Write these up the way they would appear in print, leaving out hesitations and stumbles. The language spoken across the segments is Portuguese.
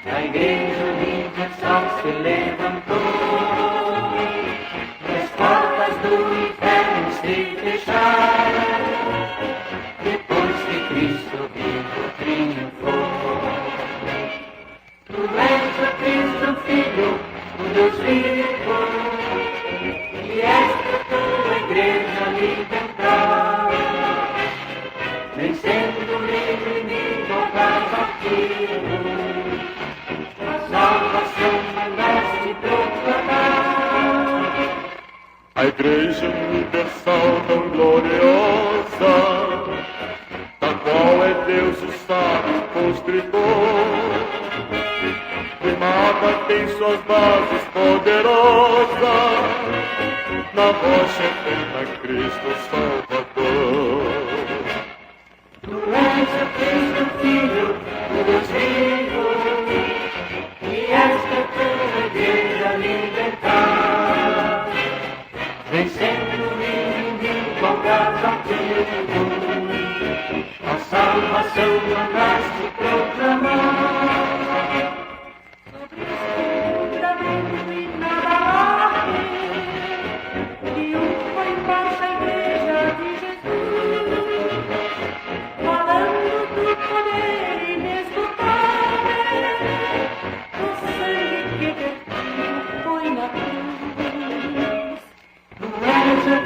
A Igreja Universal se levantou, e as portas do inferno se fecharam, depois que Cristo vivo triunfou. Tu és o Cristo Filho, o Deus vivo, e esta tua Igreja libertar, vencendo o inimigo cansativo, a salvação mandaste proclamar. A Igreja Universal tão gloriosa, da qual é Deus o sábio construtor, firmada tem suas bases poderosas, na rocha eterna Cristo Salvador. Tu és o Cristo Filho, o Deus vivo, e esta tua Igreja libertar, vencendo o inimigo cansativo, a salvação mandaste proclamar.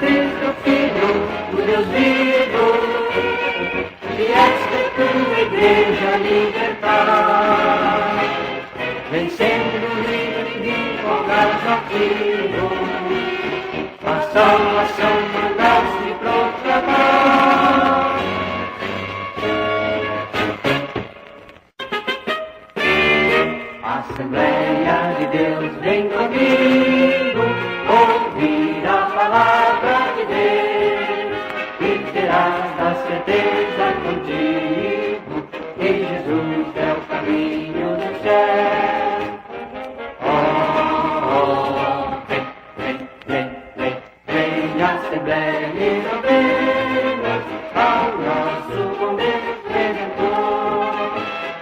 Cristo Filho, o Deus vivo, e esta tua Igreja libertar, vencendo o inimigo cansativo, a salvação mandaste proclamar. A Assembleia de Deus vem comigo, ouvir a palavra de Deus, e terás a certeza contigo que Jesus é o caminho do céu. Vem, Assembleia de ovelhas, ao nosso bom Deus Redentor,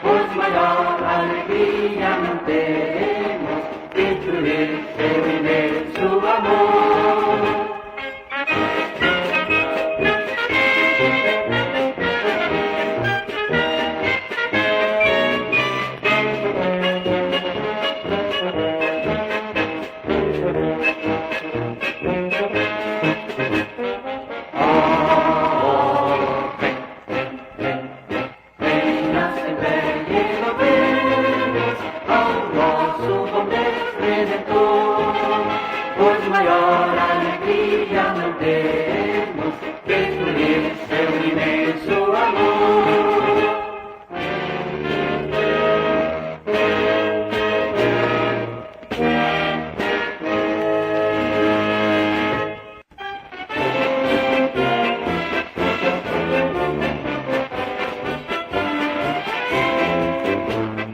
pois maior alegria não temos que jurar seu imenso amor. Pois maior alegria não temos que escolher seu imenso amor.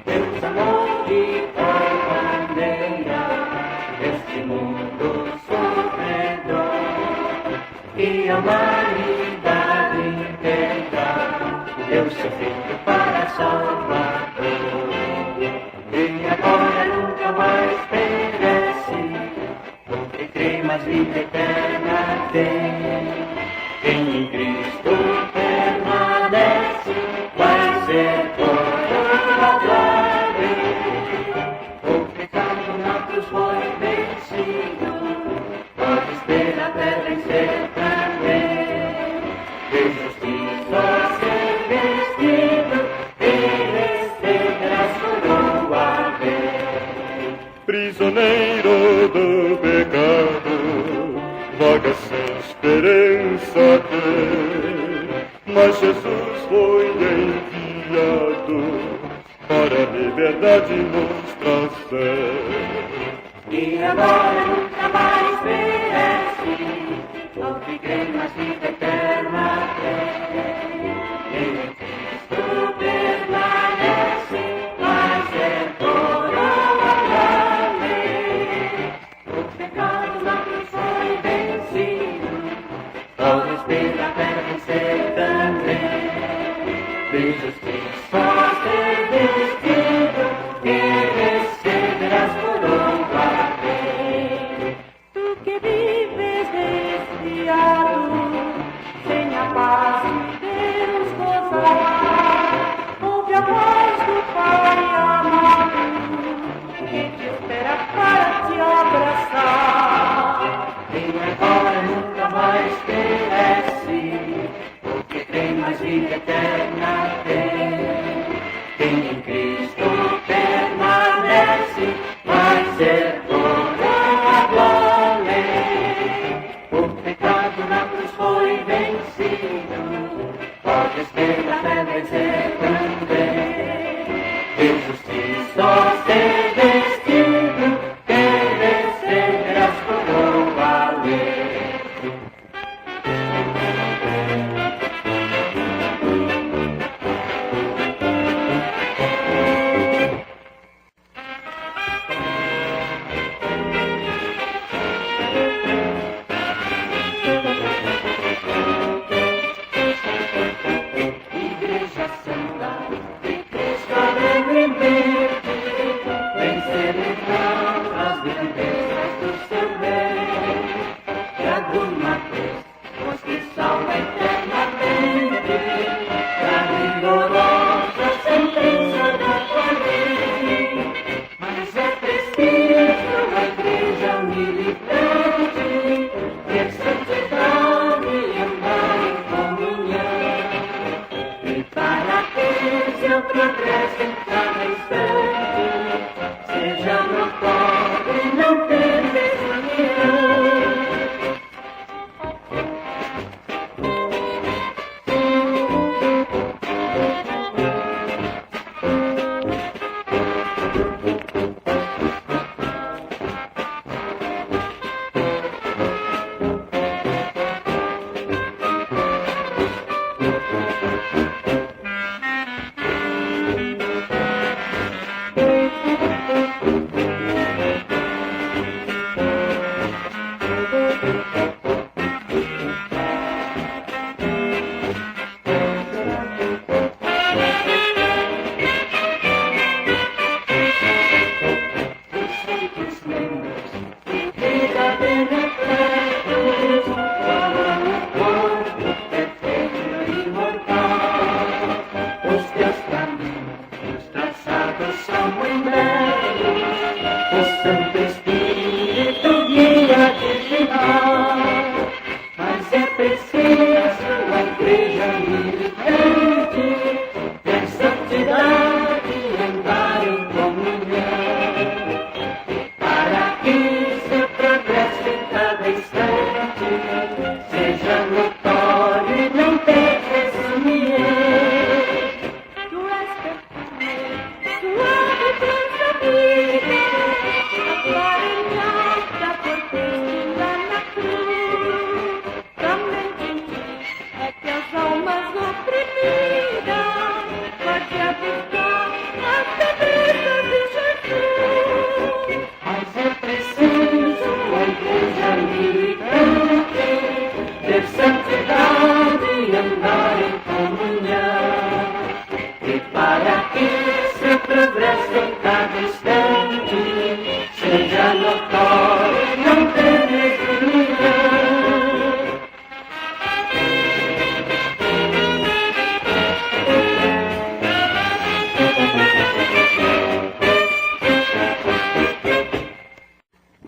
Deus amor de tal maneira este mundo sofredor, e a humanidade inteira deu seu filho para Salvador, e agora nunca mais perece, porque crê mais vida eterna tem. Quem em Cristo permanece vai ser coroado. O pecado na cruz foi vencido, pode esperar até vencer também. De justiça ser vestido e receber a coroa bem. Prisioneiro do pecado, vaga sem esperança ter, mas Jesus foi enviado para a liberdade nos trazer. E agora nunca mais perece, o que crê mais vida eterna tem. Ele em Cristo permanece, vai ser coroado da lei. O pecado na cruz foi vencido, pode esperar até vencer também. De justiça ser vestido, e só ser destino que receberás coroa.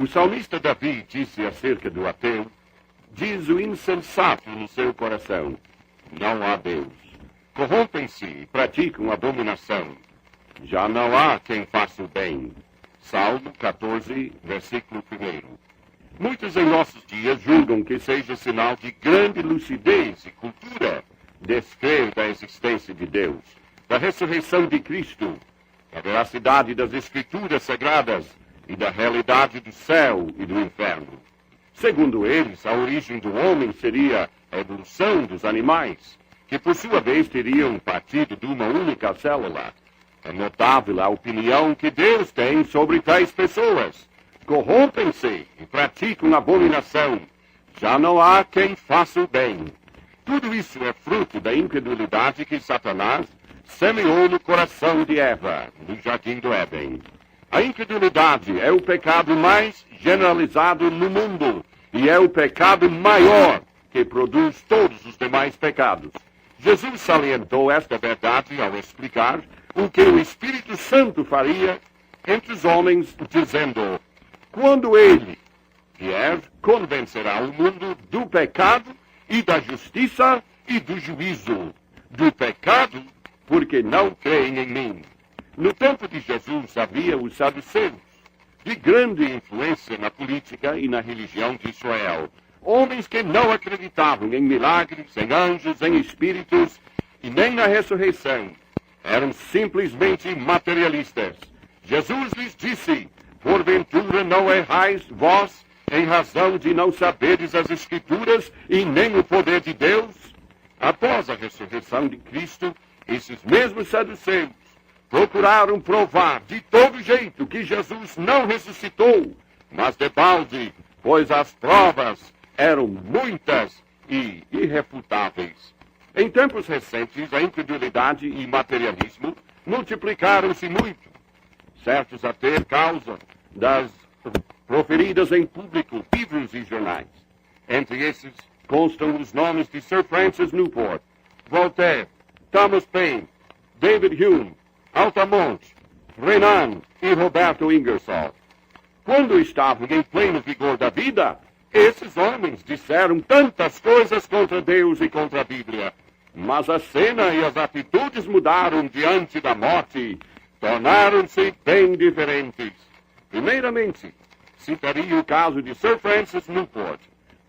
O salmista Davi disse acerca do ateu, diz o insensato no seu coração, não há Deus. Corrompem-se e praticam abominação. Já não há quem faça o bem. Salmo 14, versículo 1. Muitos em nossos dias julgam que seja sinal de grande lucidez e cultura descrer da existência de Deus, da ressurreição de Cristo, da veracidade das Escrituras Sagradas e da realidade do céu e do inferno. Segundo eles, a origem do homem seria a evolução dos animais, que por sua vez teriam partido de uma única célula. É notável a opinião que Deus tem sobre tais pessoas. Corrompem-se e praticam abominação. Já não há quem faça o bem. Tudo isso é fruto da incredulidade que Satanás semeou no coração de Eva, no jardim do Éden. A incredulidade é o pecado mais generalizado no mundo e é o pecado maior que produz todos os demais pecados. Jesus salientou esta verdade ao explicar o que o Espírito Santo faria entre os homens, dizendo: quando ele vier, convencerá o mundo do pecado e da justiça e do juízo. Do pecado, porque não creem em mim. No tempo de Jesus havia os saduceus, de grande influência na política e na religião de Israel. Homens que não acreditavam em milagres, em anjos, em espíritos e nem na ressurreição. Eram simplesmente materialistas. Jesus lhes disse: porventura não errais vós, em razão de não saberes as Escrituras e nem o poder de Deus? Após a ressurreição de Cristo, esses mesmos saduceus procuraram provar de todo jeito que Jesus não ressuscitou, mas debalde, pois as provas eram muitas e irrefutáveis. Em tempos recentes, a incredulidade e materialismo multiplicaram-se muito. Certos até causa das proferidas em público, livros e jornais. Entre esses constam os nomes de Sir Francis Newport, Voltaire, Thomas Paine, David Hume, Altamont, Renan e Roberto Ingersoll. Quando estavam em pleno vigor da vida, esses homens disseram tantas coisas contra Deus e contra a Bíblia. Mas a cena e as atitudes mudaram diante da morte, tornaram-se bem diferentes. Primeiramente, citaria o caso de Sir Francis Newport,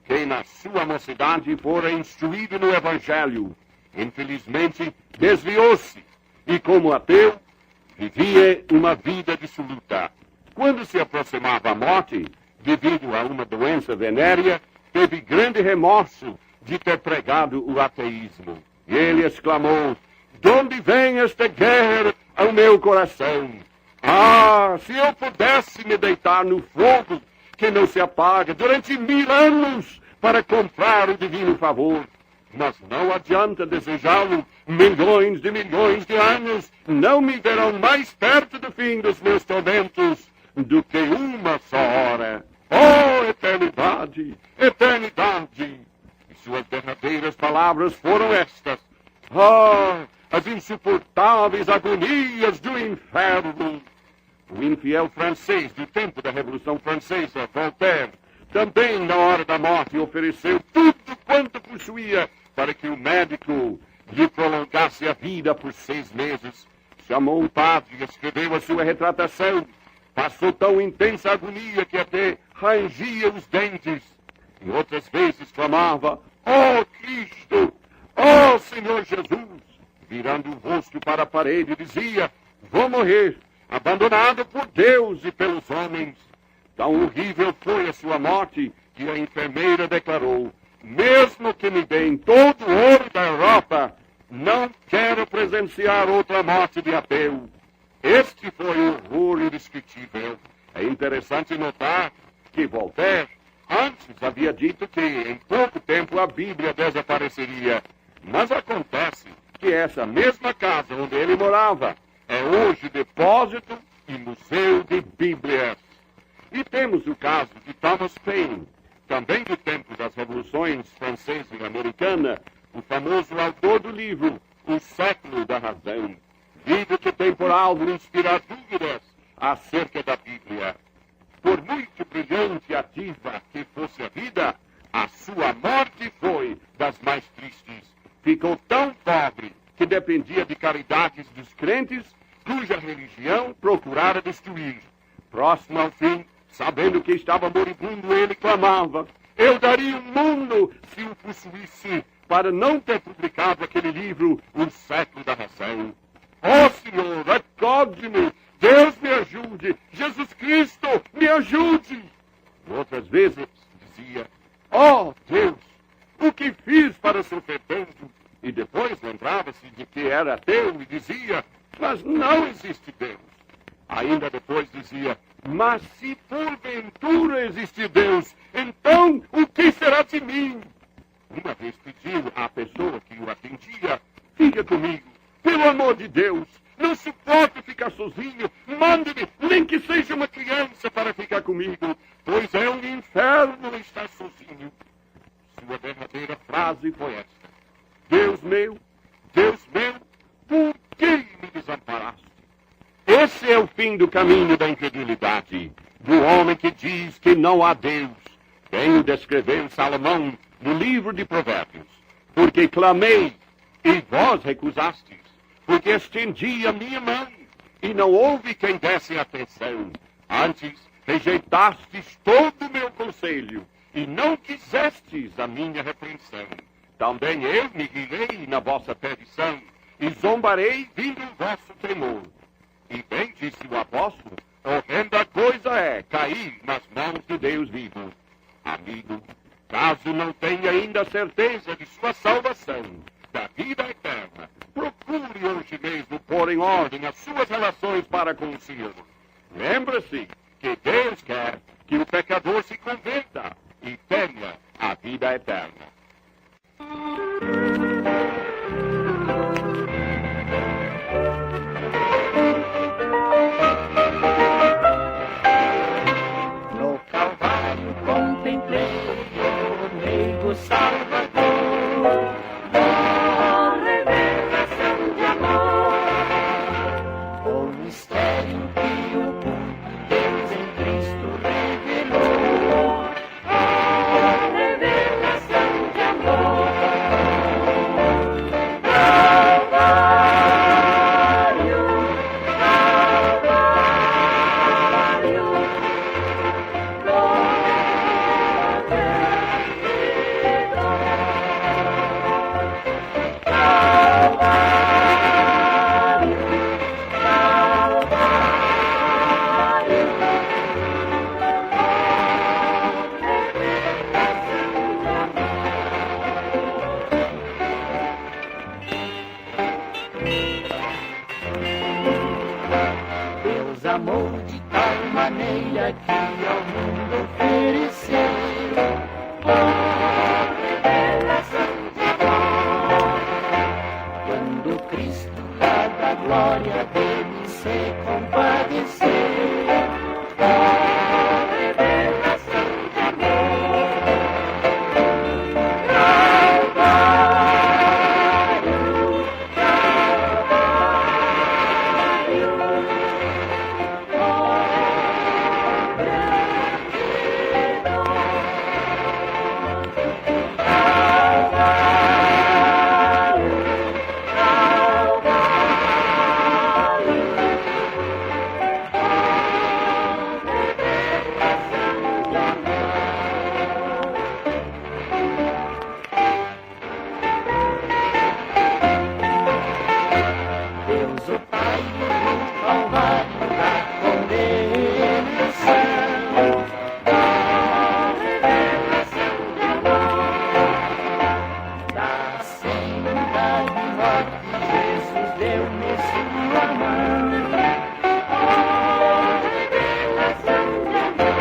que na sua mocidade fora instruído no Evangelho. Infelizmente, desviou-se e, como ateu, vivia uma vida dissoluta. Quando se aproximava a morte, devido a uma doença venérea, teve grande remorso de ter pregado o ateísmo. E ele exclamou: de onde vem esta guerra ao meu coração? Ah, se eu pudesse me deitar no fogo que não se apaga durante 1000 anos para comprar o divino favor. Mas não adianta desejá-lo. Milhões de anos não me verão mais perto do fim dos meus tormentos do que uma só hora. Oh, eternidade, eternidade! E suas derradeiras palavras foram estas: ah, as insuportáveis agonias do inferno! O infiel francês do tempo da Revolução Francesa, Voltaire, também na hora da morte ofereceu tudo quanto possuía para que o médico lhe prolongasse a vida por 6 meses. Chamou um padre e escreveu a sua retratação. Passou tão intensa agonia que até rangia os dentes. E outras vezes clamava: ó Cristo, ó Senhor Jesus! Virando o rosto para a parede, dizia: vou morrer, abandonado por Deus e pelos homens. Tão horrível foi a sua morte que a enfermeira declarou: mesmo que me deem todo o ouro da Europa, não quero presenciar outra morte de ateu. Este foi o horror indescritível. É interessante notar que Voltaire antes havia dito que em pouco tempo a Bíblia desapareceria. Mas acontece que essa mesma casa onde ele morava é hoje depósito e museu de Bíblias. E temos o caso de Thomas Paine, também do tempo das revoluções francesa e americana, o famoso autor do livro O Século da Razão, livro que tem por alvo inspirar dúvidas acerca da Bíblia. Por muito brilhante e ativa que fosse a vida, a sua morte foi das mais tristes. Ficou tão pobre que dependia de caridades dos crentes, cuja religião procurara destruir. Próximo ao fim, sabendo que estava moribundo, ele clamava: eu daria o mundo se o possuísse, para não ter publicado aquele livro, O Século da Razão. Ó Senhor, acode-me, Deus me ajude, Jesus Cristo me ajude. Outras vezes dizia: ó Deus, o que fiz para sofrer tanto? E depois lembrava-se de que era ateu e dizia: mas não existe Deus. Ainda depois dizia: mas se porventura existe Deus, então o que será de mim? Uma vez pediu à pessoa que o atendia: fica comigo, pelo amor de Deus, não suporto ficar sozinho, mande-me, nem que seja uma criança para ficar comigo, pois é um inferno estar sozinho. Sua verdadeira frase foi esta: Deus meu, por que me desamparaste? Esse é o fim do caminho da incredulidade, do homem que diz que não há Deus. Bem o descreveu Salomão no livro de Provérbios. Porque clamei, e vós recusastes. Porque estendi a minha mão, e não houve quem desse atenção. Antes rejeitastes todo o meu conselho, e não quisestes a minha repreensão. Também eu me guiei na vossa perdição, e zombarei vindo o vosso temor. E bem disse o apóstolo, horrenda coisa é cair nas mãos do Deus vivo. Amigo, caso não tenha ainda certeza de sua salvação, da vida eterna, procure hoje mesmo pôr em ordem as suas relações para consigo. Lembra-se que Deus quer que o pecador se converta e tenha a vida eterna. No Calvário contemplei o meigo Salvador, a revelação de amor, o mistério que o Deus em Cristo revelou, a revelação de amor. Deus amou de tal maneira que ao mundo ofereceu a revelação de amor. Quando Cristo lá da glória dele se compadeceu, a revelação de amor. Deus o Pai no Calvário da condenação, a revelação de amor, da senda de morte Jesus deu-me sua mão, a revelação de amor.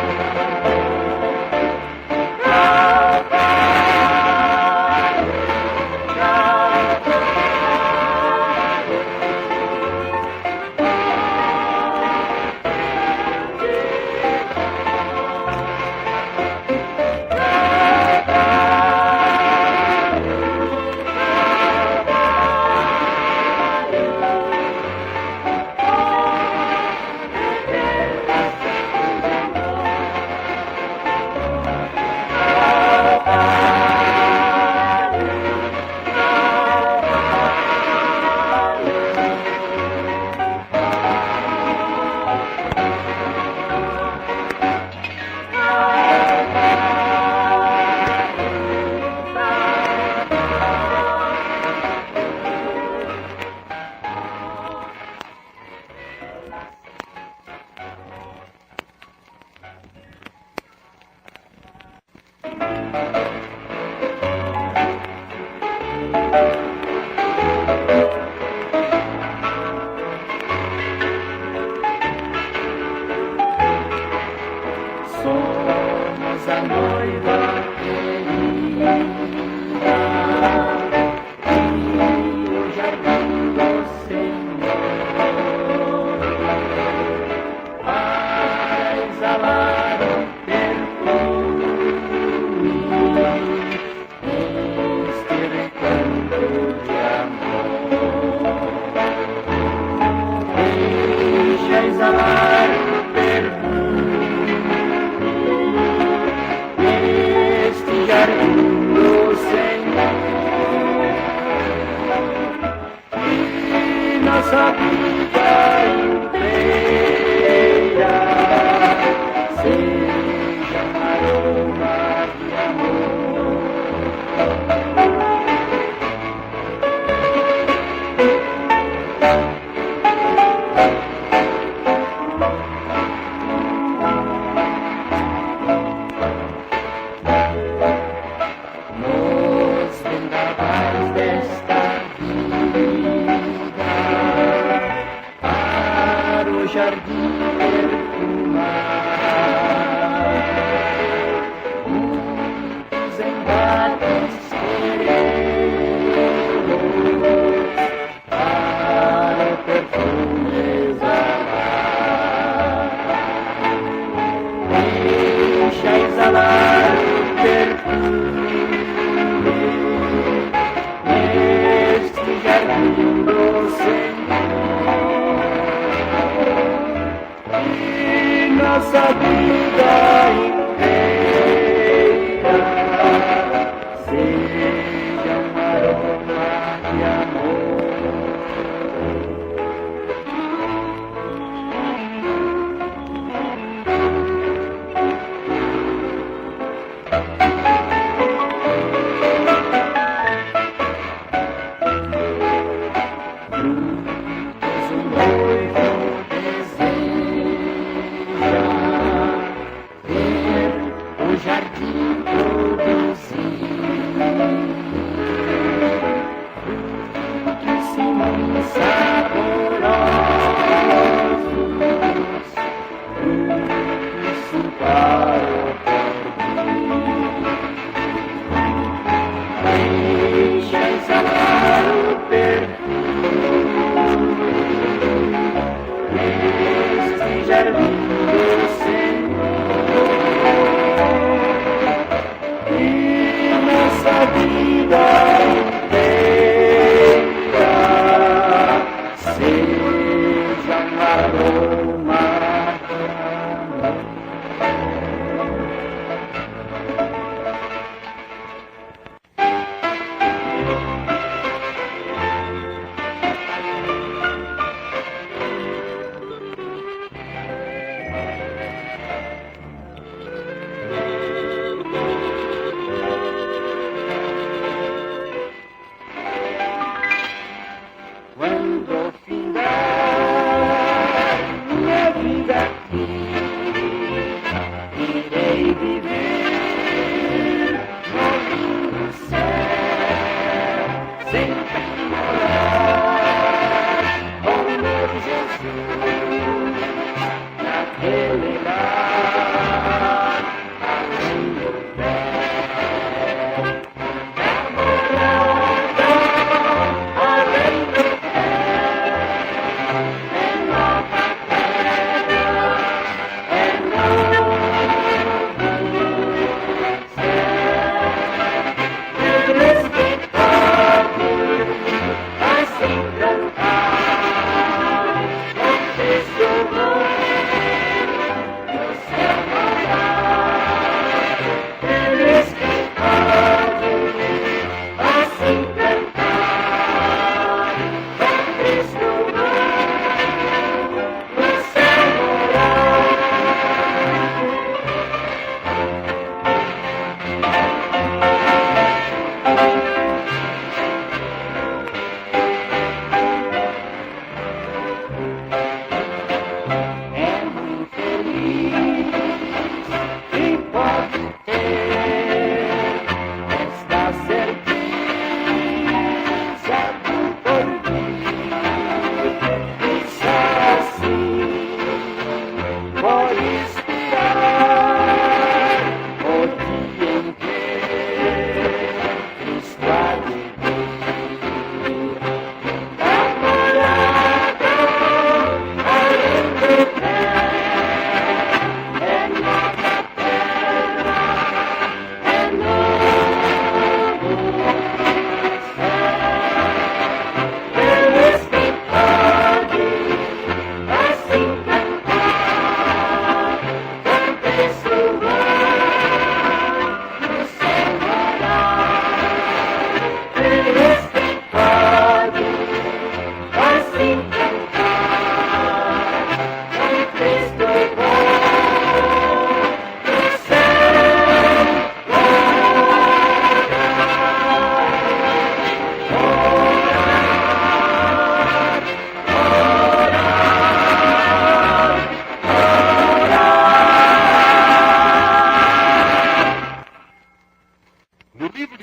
Somos a noiva querida e o jardim do Senhor vai exalar um perfume, este recanto de amor. Deixa exalar o perfume. jardim perfumar. Muitos embates serenos para o perfume exalar. Deixa exalar o perfume neste jardim do Senhor, e nossa vida inteira seja um aroma de amor.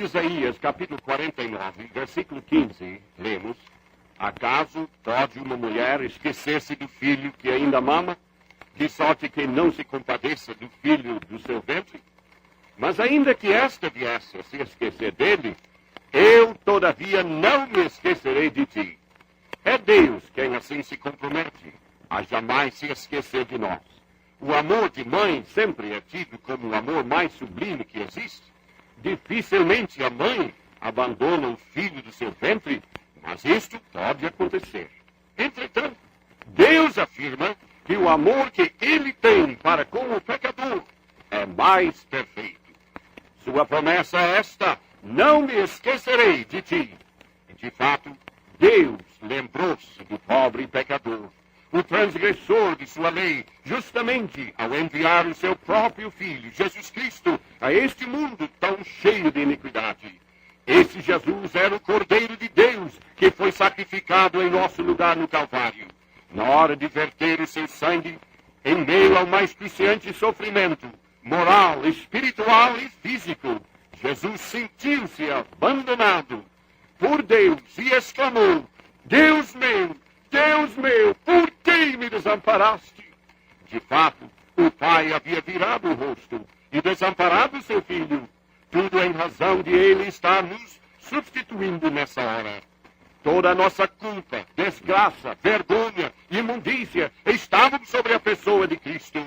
Isaías, capítulo 49, versículo 15, lemos: Acaso pode uma mulher esquecer-se do filho que ainda mama, de sorte que não se compadeça do filho do seu ventre? Mas ainda que esta viesse a se esquecer dele, eu, todavia, não me esquecerei de ti. É Deus quem assim se compromete a jamais se esquecer de nós. O amor de mãe sempre é tido como o amor mais sublime que existe. Dificilmente a mãe abandona o filho do seu ventre, mas isto pode acontecer. Entretanto, Deus afirma que o amor que ele tem para com o pecador é mais perfeito. Sua promessa é esta: não me esquecerei de ti. E, de fato, Deus lembrou-se do pobre pecador, o transgressor de sua lei, justamente ao enviar o seu próprio Filho, Jesus Cristo, a este mundo tão cheio de iniquidade. Esse Jesus era o Cordeiro de Deus, que foi sacrificado em nosso lugar no Calvário. Na hora de verter o seu sangue, em meio ao mais cruciante sofrimento, moral, espiritual e físico, Jesus sentiu-se abandonado por Deus e exclamou: Deus meu, por que me desamparaste? De fato, o Pai havia virado o rosto e desamparado seu Filho, tudo em razão de ele estar nos substituindo nessa hora. Toda a nossa culpa, desgraça, vergonha, imundícia estavam sobre a pessoa de Cristo.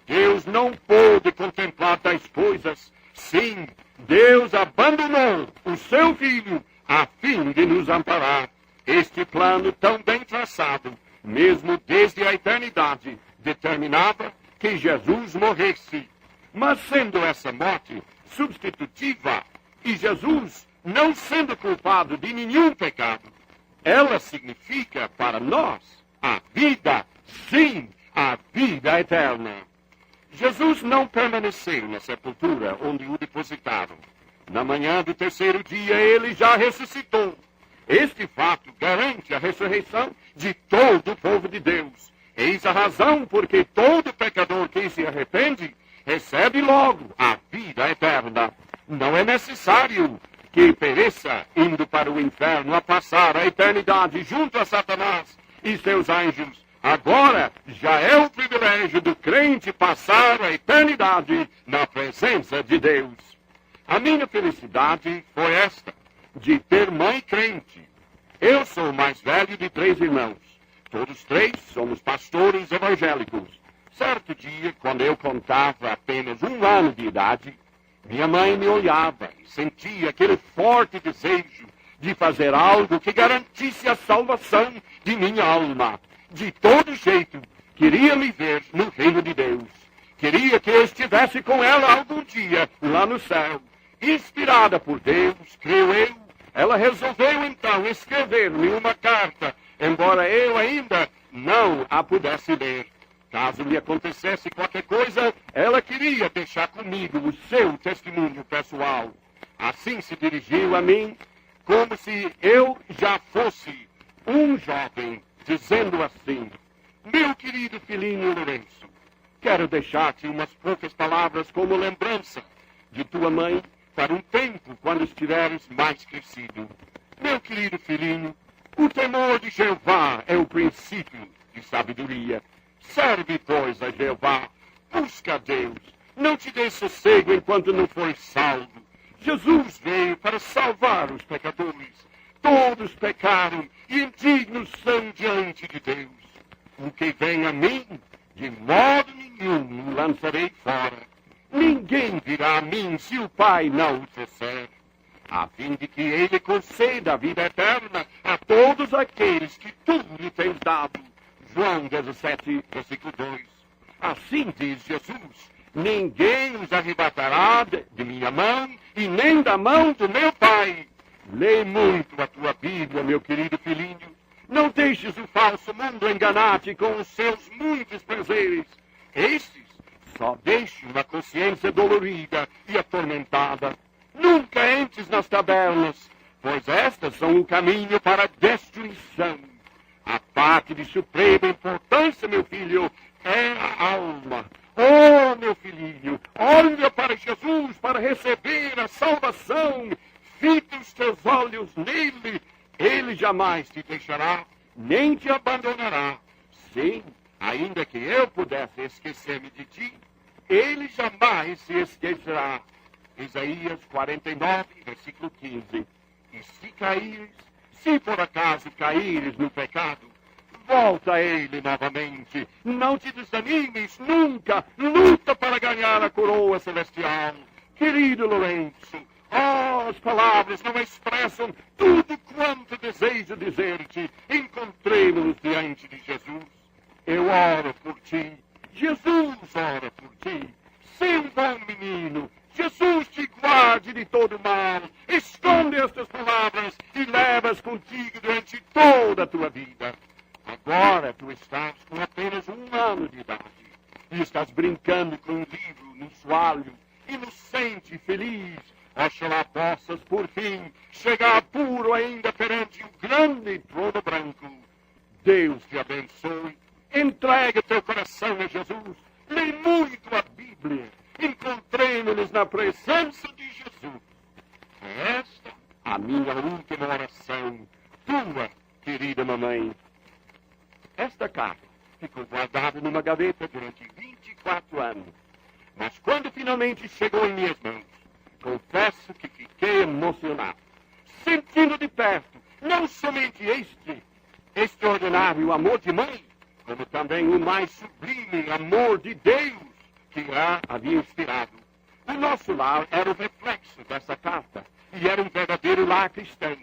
Deus não pôde contemplar tais coisas. Sim, Deus abandonou o seu Filho a fim de nos amparar. Este plano tão bem traçado, mesmo desde a eternidade, determinava que Jesus morresse. Mas sendo essa morte substitutiva, e Jesus não sendo culpado de nenhum pecado, ela significa para nós a vida, sim, a vida eterna. Jesus não permaneceu na sepultura onde o depositaram. Na manhã do terceiro dia, ele já ressuscitou. Este fato garante a ressurreição de todo o povo de Deus. Eis a razão porque todo pecador que se arrepende recebe logo a vida eterna. Não é necessário que pereça indo para o inferno a passar a eternidade junto a Satanás e seus anjos. Agora já é o privilégio do crente passar a eternidade na presença de Deus. A minha felicidade foi esta, de ter mãe crente. Eu sou o mais velho de 3 irmãos. Todos 3 somos pastores evangélicos. Certo dia, quando eu contava apenas 1 ano de idade, minha mãe me olhava e sentia aquele forte desejo de fazer algo que garantisse a salvação de minha alma. De todo jeito, queria me ver no reino de Deus. Queria que eu estivesse com ela algum dia lá no céu. Inspirada por Deus, creio eu, ela resolveu então escrever-me uma carta, embora eu ainda não a pudesse ler. Caso lhe acontecesse qualquer coisa, ela queria deixar comigo o seu testemunho pessoal. Assim se dirigiu a mim, como se eu já fosse um jovem, dizendo assim: meu querido filhinho Lourenço, quero deixar-te umas poucas palavras como lembrança de tua mãe para um tempo quando estiveres mais crescido. Meu querido filhinho, o temor de Jeová é o princípio de sabedoria. Serve, pois, a Jeová, busca a Deus, não te dê sossego enquanto não fores salvo. Jesus veio para salvar os pecadores. Todos pecaram e indignos são diante de Deus. O que vem a mim, de modo nenhum o lançarei fora. Ninguém virá a mim se o Pai não o trouxer, a fim de que ele conceda a vida eterna a todos aqueles que tu lhe tens dado. João 17, versículo 2. Assim diz Jesus: ninguém os arrebatará de minha mão e nem da mão do meu Pai. Lê muito a tua Bíblia, meu querido filhinho. Não deixes o falso mundo enganar-te com os seus muitos prazeres. Estes só deixam uma consciência dolorida e atormentada. Nunca entres nas tabernas, pois estas são um caminho para a destruição. A parte de suprema importância, meu filho, é a alma. Oh, meu filhinho, olha para Jesus para receber a salvação. Fita os teus olhos nele. Ele jamais jamais te deixará, nem te abandonará. Sim, ainda que eu pudesse esquecer-me de ti, ele jamais se esquecerá. Isaías 49, versículo 15. E se caíres, se por acaso caíres no pecado, volta a ele novamente. Não te desanimes nunca. Luta para ganhar a coroa celestial. Querido Lourenço, as palavras não expressam tudo quanto desejo dizer-te. Encontremos-nos diante de Jesus. Eu oro por ti. Jesus ora por ti. Sê um bom menino. Jesus te guarde de todo mal. Esconde estas palavras e leva-as contigo durante toda a tua vida. Agora tu estás com apenas 1 ano de idade e estás brincando com um livro no soalho, inocente e feliz. Oxalá possas, por fim, chegar puro ainda perante o grande trono branco. Deus te abençoe. Entrega teu coração a Jesus. Lê muito a Bíblia. Encontremos-nos na presença de Jesus. É esta a minha última oração. Tua, querida mamãe. Esta carta ficou guardada numa gaveta durante 24 anos. Mas quando finalmente chegou em minhas mãos, confesso que fiquei emocionado, sentindo de perto não somente este extraordinário amor de mãe, como também o mais sublime amor de Deus que a havia inspirado. O nosso lar era o reflexo dessa carta e era um verdadeiro lar cristão.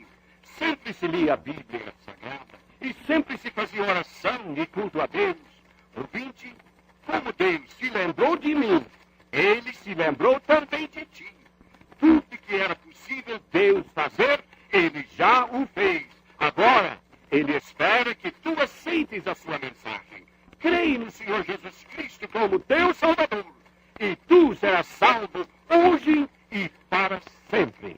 Sempre se lia a Bíblia Sagrada e sempre se fazia oração e culto a Deus. Ouvinte, como Deus se lembrou de mim, Ele se lembrou também de ti. Tudo que era possível Deus fazer, Ele já o fez. Agora, Ele espera que tu aceites a sua mensagem. Creia no Senhor Jesus Cristo como teu Salvador, e tu serás salvo hoje e para sempre.